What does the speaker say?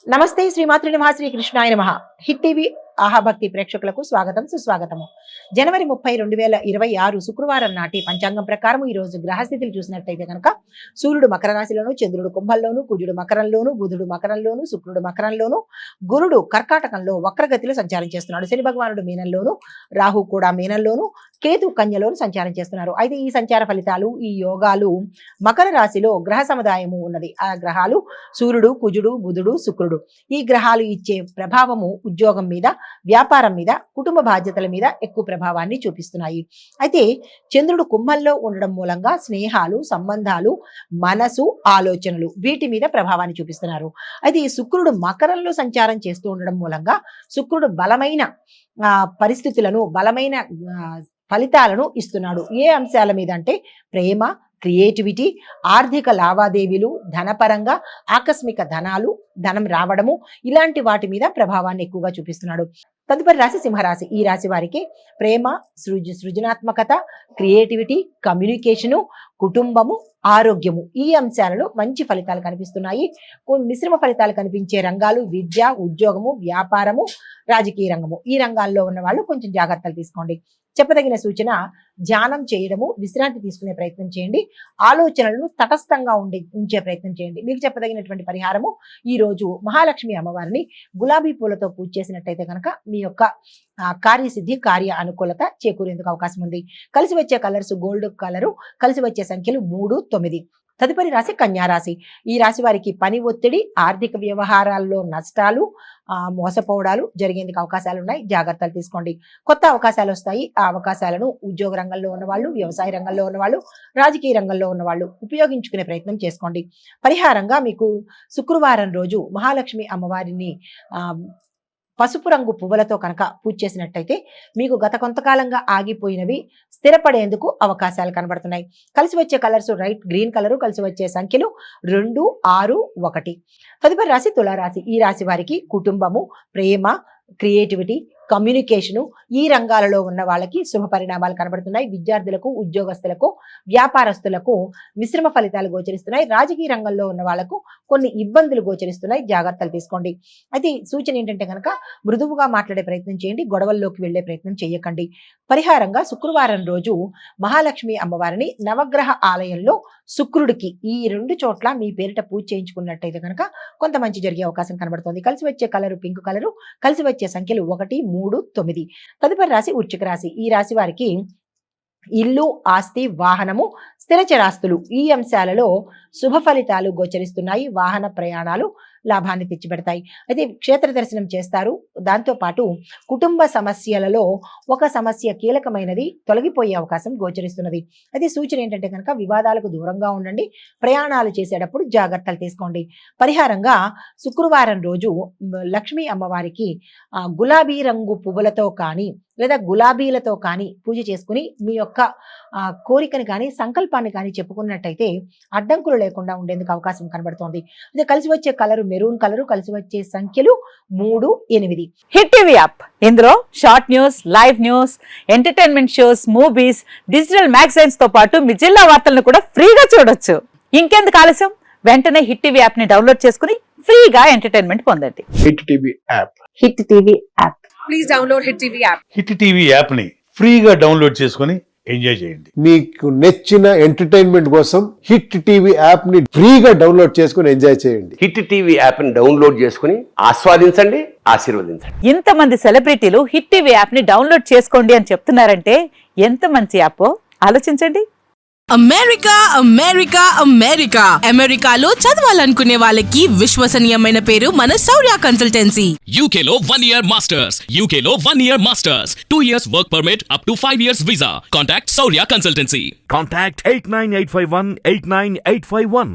నమస్తే శ్రీమాతృ నమః శ్రీ కృష్ణాయ నమః. హిట్ టీవీ ఆహాభక్తి ప్రేక్షకులకు స్వాగతం సుస్వాగతము. జనవరి 30, 2026 శుక్రవారం నాటి పంచాంగం ప్రకారం ఈ రోజు గ్రహస్థితులు చూసినట్లయితే కనుక సూర్యుడు మకర రాశిలోను, చంద్రుడు కుంభంలోను, కుజుడు మకరంలోను, బుధుడు మకరంలోను, శుక్రుడు మకరంలోను, గురుడు కర్కాటకంలో వక్రగతిలో సంచారం చేస్తున్నాడు. శని భగవానుడు మీనంలోను, రాహు కూడా మీనంలోను, కేతు కన్యలోను సంచారం చేస్తున్నారు. అయితే ఈ సంచార ఫలితాలు, ఈ యోగాలు మకర రాశిలో గ్రహ సముదాయము ఉన్నది. ఆ గ్రహాలు సూర్యుడు, కుజుడు, బుధుడు, శుక్రుడు. ఈ గ్రహాలు ఇచ్చే ప్రభావము ఉద్యోగం మీద, వ్యాపారం మీద, కుటుంబ బాధ్యతల మీద ఎక్కువ ప్రభావాన్ని చూపిస్తున్నాయి. అయితే చంద్రుడు కుంభంలో ఉండడం మూలంగా స్నేహాలు, సంబంధాలు, మనసు, ఆలోచనలు వీటి మీద ప్రభావాన్ని చూపిస్తున్నారు. అయితే ఈ శుక్రుడు మకరంలో సంచారం చేస్తూ ఉండడం మూలంగా శుక్రుడు బలమైన పరిస్థితులను, బలమైన ఫలితాలను ఇస్తున్నాడు. ఏ అంశాల మీద అంటే ప్రేమ, క్రియేటివిటీ, ఆర్థిక లావాదేవీలు, ధనపరంగా ఆకస్మిక ధనం రావడము, ఇలాంటి వాటి మీద ప్రభావాన్ని ఎక్కువగా చూపిస్తున్నాడు. తదుపరి రాశి సింహరాశి. ఈ రాశి వారికి ప్రేమ, సృజనాత్మకత, క్రియేటివిటీ, కమ్యూనికేషను, కుటుంబము, ఆరోగ్యము ఈ అంశాలలో మంచి ఫలితాలు కనిపిస్తున్నాయి. మిశ్రమ ఫలితాలు కనిపించే రంగాలు విద్య, ఉద్యోగము, వ్యాపారము, రాజకీయ రంగము. ఈ రంగాల్లో ఉన్న వాళ్ళు కొంచెం జాగ్రత్తలు తీసుకోండి. చెప్పదగిన సూచన, ధ్యానం చేయడము, విశ్రాంతి తీసుకునే ప్రయత్నం చేయండి. ఆలోచనలను తటస్థంగా ఉంచే ప్రయత్నం చేయండి. మీకు చెప్పదగినటువంటి పరిహారము, ఈ రోజు మహాలక్ష్మి అమ్మవారిని గులాబీ పూలతో పూజ చేసినట్టయితే కనుక మీ యొక్క కార్యసిద్ధి, కార్య అనుకూలత చేకూరేందుకు అవకాశం ఉంది. కలిసి వచ్చే కలర్స్ గోల్డ్ కలరు, కలిసి వచ్చే సంఖ్యలు 3, 9. తదుపరి రాశి కన్యారాశి. ఈ రాశి వారికి పని ఒత్తిడి, ఆర్థిక వ్యవహారాల్లో నష్టాలు, మోసపోవడాలు జరిగేందుకు అవకాశాలు ఉన్నాయి. జాగ్రత్తలు తీసుకోండి. కొత్త అవకాశాలు వస్తాయి. ఆ అవకాశాలను ఉద్యోగ రంగంలో ఉన్నవాళ్ళు, వ్యవసాయ రంగంలో ఉన్నవాళ్ళు, రాజకీయ రంగంలో ఉన్నవాళ్ళు ఉపయోగించుకునే ప్రయత్నం చేసుకోండి. పరిహారంగా మీకు శుక్రవారం రోజు మహాలక్ష్మి అమ్మవారిని పసుపు రంగు పువ్వులతో కనుక పూజ చేసినట్టయితే మీకు గత కొంతకాలంగా ఆగిపోయినవి స్థిరపడేందుకు అవకాశాలు కనబడుతున్నాయి. కలిసి వచ్చే కలర్స్ గ్రీన్ కలరు, కలిసి వచ్చే సంఖ్యలు 2, 6, 1. తదుపరి రాశి తులారాశి. ఈ రాశి వారికి కుటుంబము, ప్రేమ, క్రియేటివిటీ, కమ్యూనికేషను ఈ రంగాలలో ఉన్న వాళ్ళకి శుభ పరిణామాలు కనబడుతున్నాయి. విద్యార్థులకు, ఉద్యోగస్తులకు, వ్యాపారస్తులకు మిశ్రమ ఫలితాలు గోచరిస్తున్నాయి. రాజకీయ రంగంలో ఉన్న వాళ్లకు కొన్ని ఇబ్బందులు గోచరిస్తున్నాయి. జాగ్రత్తలు తీసుకోండి. అయితే సూచన ఏంటంటే కనుక మృదువుగా మాట్లాడే ప్రయత్నం చేయండి. గొడవల్లోకి వెళ్లే ప్రయత్నం చేయకండి. పరిహారంగా శుక్రవారం రోజు మహాలక్ష్మి అమ్మవారిని నవగ్రహ ఆలయంలో శుక్రుడికి ఈ 2 చోట్ల మీ పేరిట పూజ చేయించుకున్నట్టయితే కనుక కొంత మంచి జరిగే అవకాశం కనబడుతుంది. కలిసి వచ్చే కలరు పింక్ కలరు, కలిసి వచ్చే సంఖ్యలు 1, 3, 9. తదుపరి రాశి వృశ్చిక రాశి. ఈ రాశి వారికి ఇల్లు, ఆస్తి, వాహనము, స్థిరచరాస్తులు ఈ అంశాలలో శుభ ఫలితాలు గోచరిస్తున్నాయి. వాహన ప్రయాణాలు లాభాన్ని తెచ్చిపెడతాయి. అయితే క్షేత్ర దర్శనం చేస్తారు. దాంతోపాటు కుటుంబ సమస్యలలో ఒక సమస్య కీలకమైనది తొలగిపోయే అవకాశం గోచరిస్తున్నది. అయితే సూచన ఏంటంటే కనుక వివాదాలకు దూరంగా ఉండండి. ప్రయాణాలు చేసేటప్పుడు జాగ్రత్తలు తీసుకోండి. పరిహారంగా శుక్రవారం రోజు లక్ష్మీ అమ్మవారికి గులాబీ రంగు పువ్వులతో కానీ లేదా గులాబీలతో కానీ పూజ చేసుకుని మీ యొక్క కోరికని కానీ సంకల్పాన్ని కానీ చెప్పుకున్నట్టయితే అడ్డంకులు లేకుండా ఉండేందుకు అవకాశం కనబడుతోంది. అదే కలిసి వచ్చే కలరు మెరూన్ కలరు, కలిసి వచ్చే సంఖ్యలు 3, 8. హిట్ టీవీ యాప్, ఇందులో short news, live news, entertainment shows, movies, digital magazines తో పాటు మీ జిల్లా వార్తలను కూడా ఫ్రీగా చూడొచ్చు. ఇంకెందుకు ఆలస్యం, వెంటనే హిట్ టీవీ యాప్ ని డౌన్లోడ్ చేసుకుని ఫ్రీగా ఎంటర్టైన్మెంట్ పొందండి. Hit TV app. Hit TV app. Please download hit TV app. Hit TV app ని ఫ్రీగా డౌన్లోడ్ చేసుకుని ఎంజాయ్ చేయండి. మీకు నచ్చిన ఎంటర్టైన్మెంట్ కోసం హిట్ టీవీ యాప్ ని ఫ్రీగా డౌన్లోడ్ చేసుకుని ఎంజాయ్ చేయండి. హిట్ టీవీ యాప్ ని డౌన్లోడ్ చేసుకుని ఆస్వాదించండి, ఆశీర్వదించండి. ఇంతమంది సెలబ్రిటీలు హిట్ టీవీ యాప్ ని డౌన్లోడ్ చేసుకోండి అని చెప్తున్నారంటే ఎంత మంచి యాప్ ఆలోచించండి. అమెరికా అమెరికా అమెరికా అమెరికాలో చదవాలనుకునే వాళ్ళకి విశ్వసనీయమైన పేరు మన శౌర్య కన్సల్టెన్సీ. UK లో 1 year masters. UK లో 1 year masters. 2 years work permit up to 5 years visa. Contact Saurya Consultancy. Contact 89851 89851.